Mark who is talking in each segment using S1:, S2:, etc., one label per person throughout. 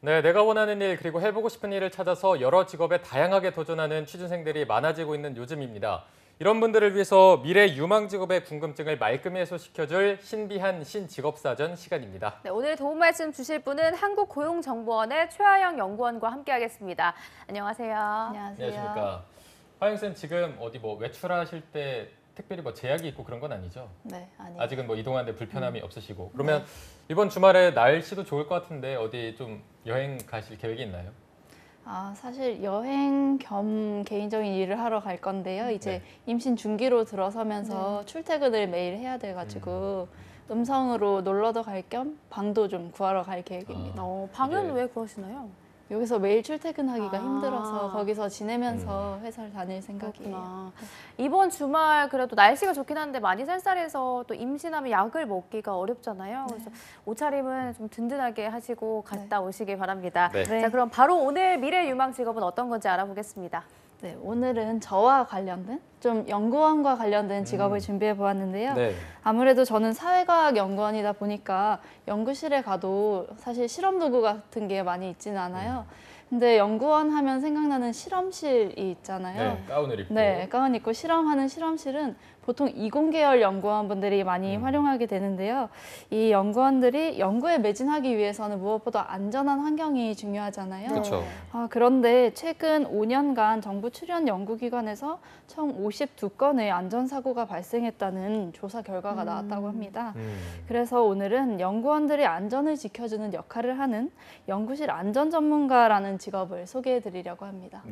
S1: 네, 내가 원하는 일 그리고 해보고 싶은 일을 찾아서 여러 직업에 다양하게 도전하는 취준생들이 많아지고 있는 요즘입니다. 이런 분들을 위해서 미래 유망 직업의 궁금증을 말끔히 해소시켜줄 신비한 신직업사전 시간입니다.
S2: 네, 오늘 도움 말씀 주실 분은 한국고용정보원의 최하영 연구원과 함께하겠습니다. 안녕하세요.
S1: 안녕하십니까. 하영 쌤 지금 어디 외출하실 때 특별히 제약이 있고 그런 건 아니죠?
S3: 네, 아니에요.
S1: 아직은 이동하는데 불편함이 없으시고. 그러면 이번 주말에 날씨도 좋을 것 같은데 어디 좀 여행 가실 계획이 있나요?
S3: 사실 여행 겸 개인적인 일을 하러 갈 건데요. 이제 임신 중기로 들어서면서 출퇴근을 매일 해야 돼가지고 음성으로 놀러도 갈 겸 방도 좀 구하러 갈 계획입니다.
S2: 방은 왜 구하시나요?
S3: 여기서 매일 출퇴근하기가 힘들어서 거기서 지내면서 회사를 다닐 생각이에요.
S2: 그렇구나. 이번 주말 그래도 날씨가 좋긴 한데 많이 쌀쌀해서 또 임신하면 약을 먹기가 어렵잖아요. 그래서 옷차림은 좀 든든하게 하시고 갔다 오시길 바랍니다. 자, 그럼 바로 오늘 미래 유망 직업은 어떤 건지 알아보겠습니다.
S3: 네, 오늘은 저와 관련된, 좀 연구원과 관련된 직업을 준비해 보았는데요. 아무래도 저는 사회과학 연구원이다 보니까 연구실에 가도 사실 실험 도구 같은 게 많이 있지는 않아요. 근데 연구원 하면 생각나는 실험실이 있잖아요.
S1: 네, 가운을 입고.
S3: 네, 가운 입고 실험하는 실험실은 보통 이공계열 연구원분들이 많이 활용하게 되는데요. 이 연구원들이 연구에 매진하기 위해서는 무엇보다 안전한 환경이 중요하잖아요.
S1: 그렇죠.
S3: 그런데 최근 5년간 정부 출연 연구기관에서 총 52건의 안전사고가 발생했다는 조사 결과가 나왔다고 합니다. 그래서 오늘은 연구원들이 안전을 지켜주는 역할을 하는 연구실 안전 전문가라는 직업을 소개해 드리려고 합니다.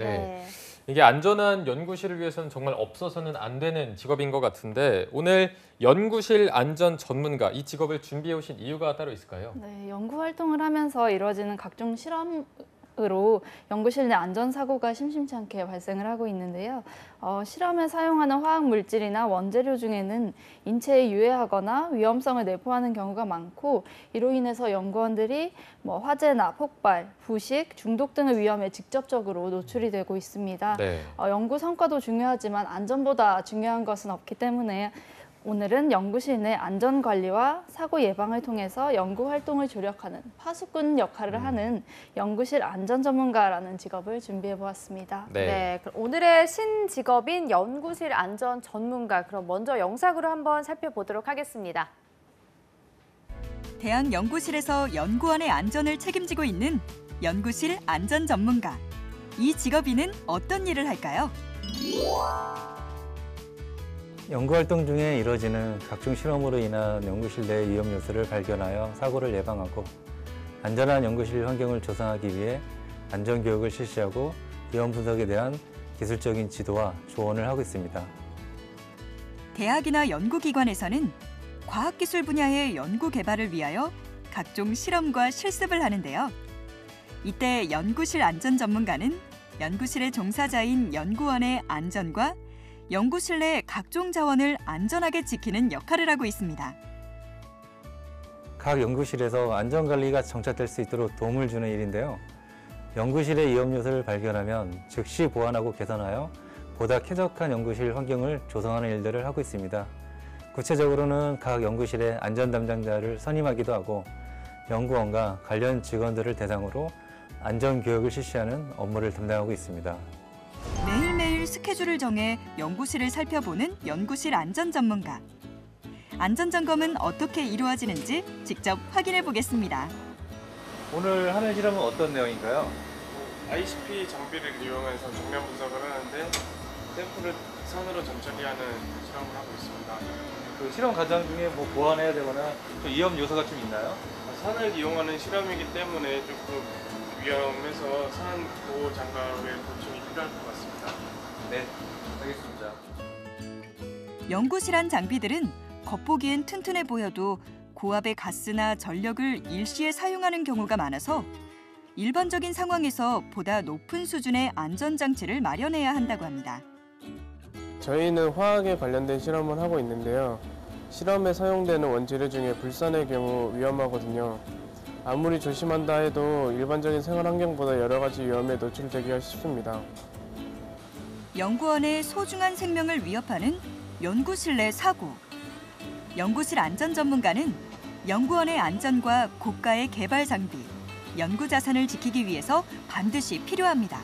S1: 이게 안전한 연구실을 위해서는 정말 없어서는 안 되는 직업인 것 같은데 오늘 연구실 안전 전문가 이 직업을 준비해 오신 이유가 따로 있을까요?
S3: 네, 연구 활동을 하면서 이루어지는 각종 실험으로 연구실 내 안전사고가 심심치 않게 발생을 하고 있는데요. 실험에 사용하는 화학 물질이나 원재료 중에는 인체에 유해하거나 위험성을 내포하는 경우가 많고 이로 인해서 연구원들이 화재나 폭발, 부식, 중독 등의 위험에 직접적으로 노출이 되고 있습니다. 연구 성과도 중요하지만 안전보다 중요한 것은 없기 때문에 오늘은 연구실 내 안전관리와 사고 예방을 통해서 연구 활동을 조력하는 파수꾼 역할을 하는 연구실 안전 전문가라는 직업을 준비해 보았습니다.
S2: 그럼 오늘의 신직업인 연구실 안전 전문가, 그럼 먼저 영상으로 한번 살펴보도록 하겠습니다.
S4: 대학 연구실에서 연구원의 안전을 책임지고 있는 연구실 안전 전문가. 이 직업인은 어떤 일을 할까요?
S5: 연구활동 중에 이루어지는 각종 실험으로 인한 연구실 내 위험 요소를 발견하여 사고를 예방하고 안전한 연구실 환경을 조성하기 위해 안전교육을 실시하고 위험 분석에 대한 기술적인 지도와 조언을 하고 있습니다.
S4: 대학이나 연구기관에서는 과학기술 분야의 연구 개발을 위하여 각종 실험과 실습을 하는데요. 이때 연구실 안전 전문가는 연구실의 종사자인 연구원의 안전과 연구실 내 각종 자원을 안전하게 지키는 역할을 하고 있습니다.
S5: 각 연구실에서 안전관리가 정착될 수 있도록 도움을 주는 일인데요. 연구실의 위험 요소를 발견하면 즉시 보완하고 개선하여 보다 쾌적한 연구실 환경을 조성하는 일들을 하고 있습니다. 구체적으로는 각 연구실의 안전 담당자를 선임하기도 하고 연구원과 관련 직원들을 대상으로 안전 교육을 실시하는 업무를 담당하고 있습니다.
S4: 매일매일 스케줄을 정해 연구실을 살펴보는 연구실 안전 전문가. 안전 점검은 어떻게 이루어지는지 직접 확인해 보겠습니다.
S5: 오늘 하는 실험은 어떤 내용인가요?
S6: ICP 장비를 이용해서 정면 분석을 하는데 샘플을 산으로 전처리하는 실험을 하고 있습니다.
S5: 그 실험 과정 중에 보완해야 되거나 좀 위험 요소가 좀 있나요?
S6: 산을 이용하는 실험이기 때문에 조금 위험해서 산 보호 장갑의 보충이 필요할 것 같습니다.
S5: 네, 알겠습니다.
S4: 연구실 안 장비들은 겉보기엔 튼튼해 보여도 고압의 가스나 전력을 일시에 사용하는 경우가 많아서 일반적인 상황에서 보다 높은 수준의 안전장치를 마련해야 한다고 합니다.
S6: 저희는 화학에 관련된 실험을 하고 있는데요. 실험에 사용되는 원재료 중에 불산의 경우 위험하거든요. 아무리 조심한다 해도 일반적인 생활 환경보다 여러 가지 위험에 노출되기가 쉽습니다.
S4: 연구원의 소중한 생명을 위협하는 연구실 내 사고. 연구실 안전 전문가는 연구원의 안전과 고가의 개발 장비, 연구 자산을 지키기 위해서 반드시 필요합니다.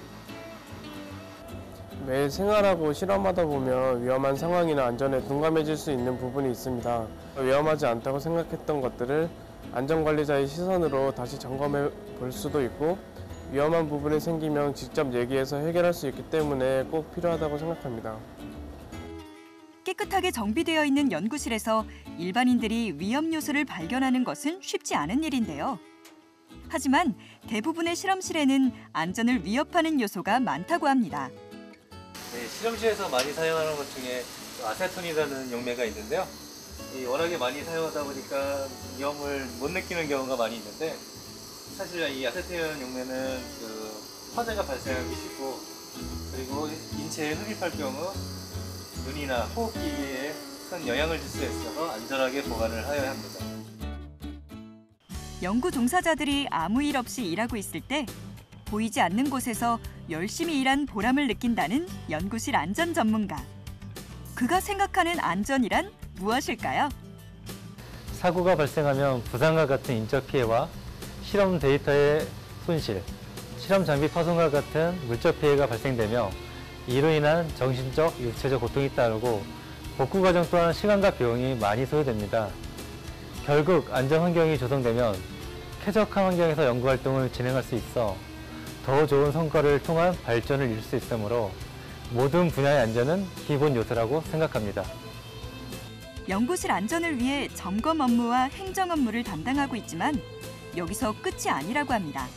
S6: 매일 생활하고 실험하다 보면 위험한 상황이나 안전에 둔감해질 수 있는 부분이 있습니다. 위험하지 않다고 생각했던 것들을 안전관리자의 시선으로 다시 점검해 볼 수도 있고 위험한 부분이 생기면 직접 얘기해서 해결할 수 있기 때문에 꼭 필요하다고 생각합니다.
S4: 깨끗하게 정비되어 있는 연구실에서 일반인들이 위험 요소를 발견하는 것은 쉽지 않은 일인데요. 하지만 대부분의 실험실에는 안전을 위협하는 요소가 많다고 합니다.
S7: 네, 실험실에서 많이 사용하는 것 중에 아세톤이라는 용매가 있는데요. 워낙에 많이 사용하다 보니까 위험을 못 느끼는 경우가 많이 있는데 사실 이 아세톤이라는 용매는 화재가 발생하기 쉽고 그리고 인체에 흡입할 경우 눈이나 호흡기에 큰 영향을 줄 수 있어서 안전하게 보관을 하여야 합니다.
S4: 연구 종사자들이 아무 일 없이 일하고 있을 때 보이지 않는 곳에서 열심히 일한 보람을 느낀다는 연구실 안전 전문가. 그가 생각하는 안전이란 무엇일까요?
S5: 사고가 발생하면 부상과 같은 인적 피해와 실험 데이터의 손실, 실험 장비 파손과 같은 물적 피해가 발생되며 이로 인한 정신적, 육체적 고통이 따르고 복구 과정 또한 시간과 비용이 많이 소요됩니다. 결국 안전 환경이 조성되면 쾌적한 환경에서 연구 활동을 진행할 수 있어 더 좋은 성과를 통한 발전을 이룰 수 있으므로 모든 분야의 안전은 기본 요소라고 생각합니다.
S4: 연구실 안전을 위해 점검 업무와 행정 업무를 담당하고 있지만 여기서 끝이 아니라고 합니다.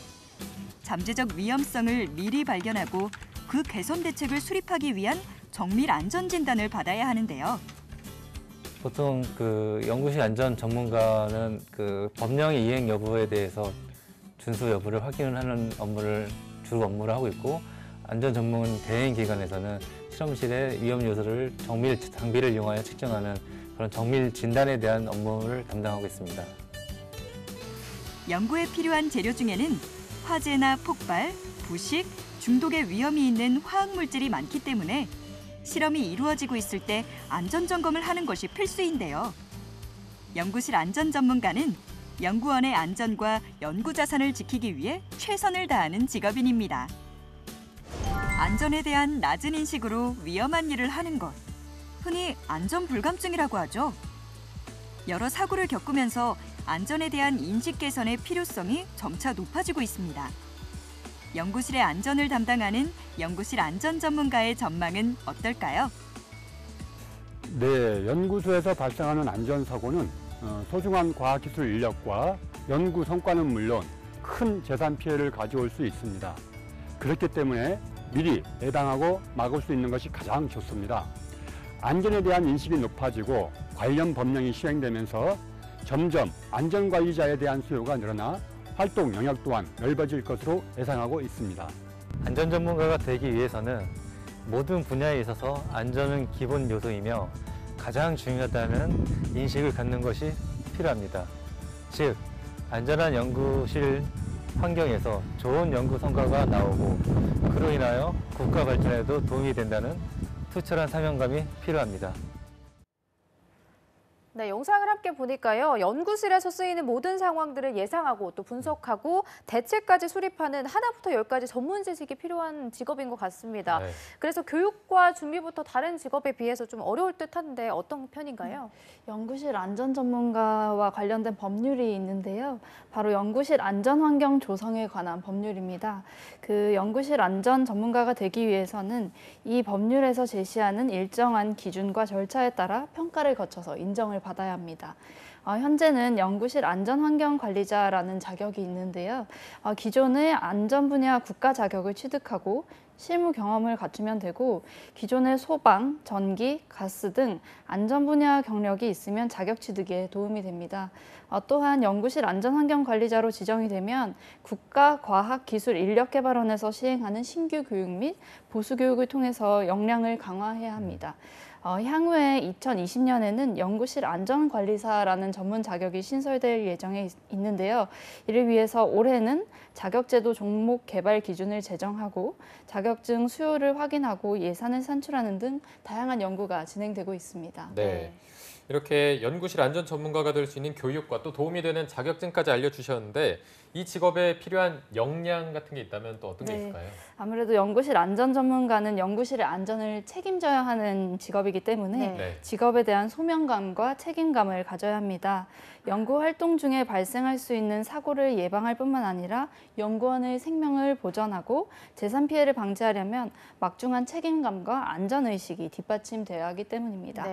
S4: 잠재적 위험성을 미리 발견하고 그 개선 대책을 수립하기 위한 정밀 안전 진단을 받아야 하는데요.
S5: 보통 연구실 안전 전문가는 법령의 이행 여부에 대해서 준수 여부를 확인하는 업무를 주로 업무를 하고 있고 안전 전문 대행 기관에서는 실험실의 위험 요소를 정밀 장비를 이용하여 측정하는 그런 정밀 진단에 대한 업무를 담당하고 있습니다.
S4: 연구에 필요한 재료 중에는 화재나 폭발, 부식, 중독의 위험이 있는 화학물질이 많기 때문에 실험이 이루어지고 있을 때 안전점검을 하는 것이 필수인데요. 연구실 안전 전문가는 연구원의 안전과 연구 자산을 지키기 위해 최선을 다하는 직업인입니다. 안전에 대한 낮은 인식으로 위험한 일을 하는 것, 흔히 안전불감증이라고 하죠. 여러 사고를 겪으면서 안전에 대한 인식 개선의 필요성이 점차 높아지고 있습니다. 연구실의 안전을 담당하는 연구실 안전 전문가의 전망은 어떨까요?
S8: 네, 연구소에서 발생하는 안전사고는 소중한 과학기술 인력과 연구 성과는 물론 큰 재산 피해를 가져올 수 있습니다. 그렇기 때문에 미리 예방하고 막을 수 있는 것이 가장 좋습니다. 안전에 대한 인식이 높아지고 관련 법령이 시행되면서 점점 안전관리자에 대한 수요가 늘어나 활동 영역 또한 넓어질 것으로 예상하고 있습니다.
S5: 안전 전문가가 되기 위해서는 모든 분야에 있어서 안전은 기본 요소이며 가장 중요하다는 인식을 갖는 것이 필요합니다. 즉, 안전한 연구실 환경에서 좋은 연구 성과가 나오고 그로 인하여 국가 발전에도 도움이 된다는 투철한 사명감이 필요합니다.
S2: 네, 영상을 함께 보니까요. 연구실에서 쓰이는 모든 상황들을 예상하고 또 분석하고 대책까지 수립하는 하나부터 열까지 전문 지식이 필요한 직업인 것 같습니다.
S1: 네.
S2: 그래서 교육과 준비부터 다른 직업에 비해서 좀 어려울 듯한데 어떤 편인가요?
S3: 연구실 안전 전문가와 관련된 법률이 있는데요. 바로 연구실 안전 환경 조성에 관한 법률입니다. 그 연구실 안전 전문가가 되기 위해서는 이 법률에서 제시하는 일정한 기준과 절차에 따라 평가를 거쳐서 인정을 받아야 합니다. 현재는 연구실 안전환경관리자라는 자격이 있는데요. 기존의 안전 분야 국가 자격을 취득하고 실무 경험을 갖추면 되고 기존의 소방, 전기, 가스 등 안전 분야 경력이 있으면 자격 취득에 도움이 됩니다. 또한 연구실 안전환경관리자로 지정이 되면 국가과학기술인력개발원에서 시행하는 신규 교육 및 보수 교육을 통해서 역량을 강화해야 합니다. 향후에 2020년에는 연구실 안전관리사라는 전문 자격이 신설될 예정에 있는데요. 이를 위해서 올해는 자격제도 종목 개발 기준을 제정하고 자격증 수요를 확인하고 예산을 산출하는 등 다양한 연구가 진행되고 있습니다.
S1: 네. 이렇게 연구실 안전 전문가가 될 수 있는 교육과 또 도움이 되는 자격증까지 알려주셨는데 이 직업에 필요한 역량 같은 게 있다면 또 어떤 게 있을까요?
S3: 아무래도 연구실 안전 전문가는 연구실의 안전을 책임져야 하는 직업이기 때문에 직업에 대한 소명감과 책임감을 가져야 합니다. 연구 활동 중에 발생할 수 있는 사고를 예방할 뿐만 아니라 연구원의 생명을 보전하고 재산 피해를 방지하려면 막중한 책임감과 안전의식이 뒷받침되어야 하기 때문입니다.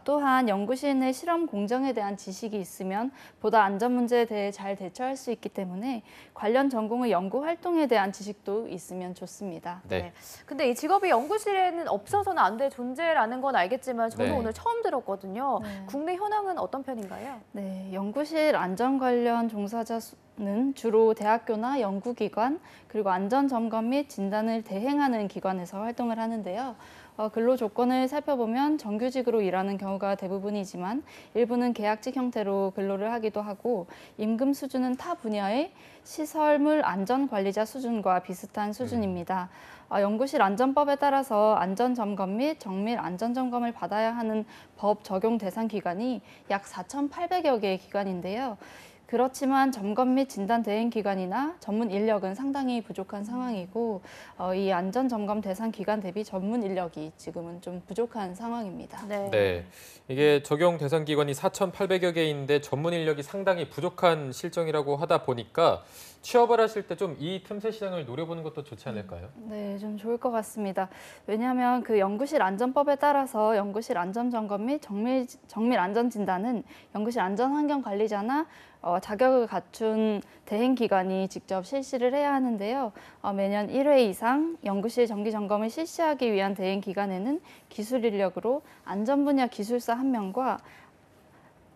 S3: 또한 연구실 내 실험 공정에 대한 지식이 있으면 보다 안전 문제에 대해 잘 대처할 수 있기 때문에 관련 전공의 연구 활동에 대한 지식도 있으면 좋습니다.
S2: 근데 이 직업이 연구실에는 없어서는 안 될 존재라는 건 알겠지만 저는 오늘 처음 들었거든요. 국내 현황은 어떤 편인가요?
S3: 연구실 안전 관련 종사자는 주로 대학교나 연구기관, 그리고 안전 점검 및 진단을 대행하는 기관에서 활동을 하는데요. 근로 조건을 살펴보면 정규직으로 일하는 경우가 대부분이지만 일부는 계약직 형태로 근로를 하기도 하고 임금 수준은 타 분야의 시설물 안전관리자 수준과 비슷한 수준입니다. 연구실 안전법에 따라서 안전점검 및 정밀 안전점검을 받아야 하는 법 적용 대상 기관이 약 4,800여 개의 기관인데요. 그렇지만 점검 및 진단 대행 기관이나 전문 인력은 상당히 부족한 상황이고 이 안전 점검 대상 기관 대비 전문 인력이 지금은 좀 부족한 상황입니다.
S1: 이게 적용 대상 기관이 4,800여 개인데 전문 인력이 상당히 부족한 실정이라고 하다 보니까 취업을 하실 때 좀 이 틈새 시장을 노려보는 것도 좋지 않을까요?
S3: 네, 좀 좋을 것 같습니다. 왜냐하면 그 연구실 안전법에 따라서 연구실 안전 점검 및 정밀 안전 진단은 연구실 안전 환경 관리자나 자격을 갖춘 대행 기관이 직접 실시를 해야 하는데요. 매년 1회 이상 연구실 정기 점검을 실시하기 위한 대행 기관에는 기술 인력으로 안전 분야 기술사 1명과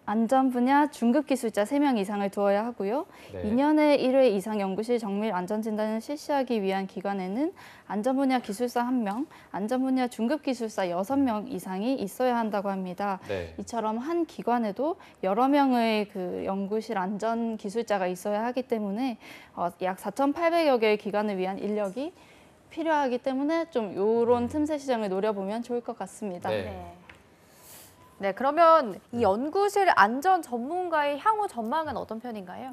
S3: 안전 분야 중급 기술자 3명 이상을 두어야 하고요. 2년에 1회 이상 연구실 정밀 안전 진단을 실시하기 위한 기관에는 안전 분야 기술사 1명, 안전 분야 중급 기술사 6명 이상이 있어야 한다고 합니다. 이처럼 한 기관에도 여러 명의 그 연구실 안전 기술자가 있어야 하기 때문에 약 4,800여 개의 기관을 위한 인력이 필요하기 때문에 좀 이런 틈새 시장을 노려보면 좋을 것 같습니다.
S2: 네, 그러면 이 연구실 안전 전문가의 향후 전망은 어떤 편인가요?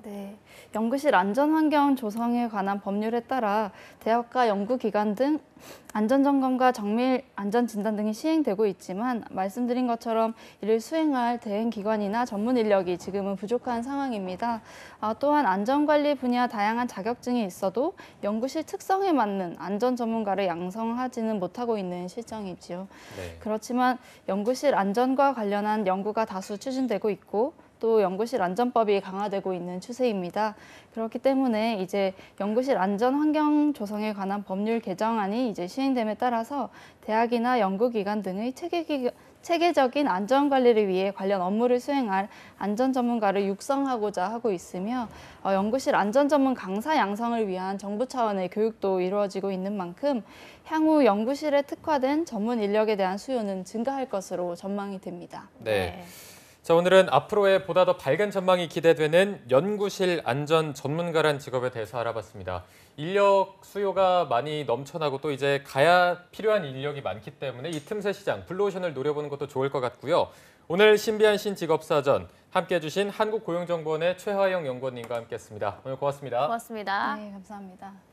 S3: 연구실 안전 환경 조성에 관한 법률에 따라 대학과 연구기관 등 안전점검과 정밀 안전진단 등이 시행되고 있지만 말씀드린 것처럼 이를 수행할 대행기관이나 전문 인력이 지금은 부족한 상황입니다. 또한 안전관리 분야 다양한 자격증이 있어도 연구실 특성에 맞는 안전 전문가를 양성하지는 못하고 있는 실정이지요. 그렇지만 연구실 안전과 관련한 연구가 다수 추진되고 있고 또 연구실 안전법이 강화되고 있는 추세입니다. 그렇기 때문에 이제 연구실 안전 환경 조성에 관한 법률 개정안이 이제 시행됨에 따라서 대학이나 연구기관 등의 체계적인 안전 관리를 위해 관련 업무를 수행할 안전 전문가를 육성하고자 하고 있으며 연구실 안전 전문 강사 양성을 위한 정부 차원의 교육도 이루어지고 있는 만큼 향후 연구실에 특화된 전문 인력에 대한 수요는 증가할 것으로 전망이 됩니다.
S1: 자, 오늘은 앞으로의 보다 더 밝은 전망이 기대되는 연구실 안전 전문가란 직업에 대해서 알아봤습니다. 인력 수요가 많이 넘쳐나고 또 이제 가야 필요한 인력이 많기 때문에 이 틈새 시장, 블루오션을 노려보는 것도 좋을 것 같고요. 오늘 신비한 신직업사전 함께해 주신 한국고용정보원의 최하영 연구원님과 함께했습니다. 오늘 고맙습니다.
S2: 고맙습니다.
S3: 네, 감사합니다.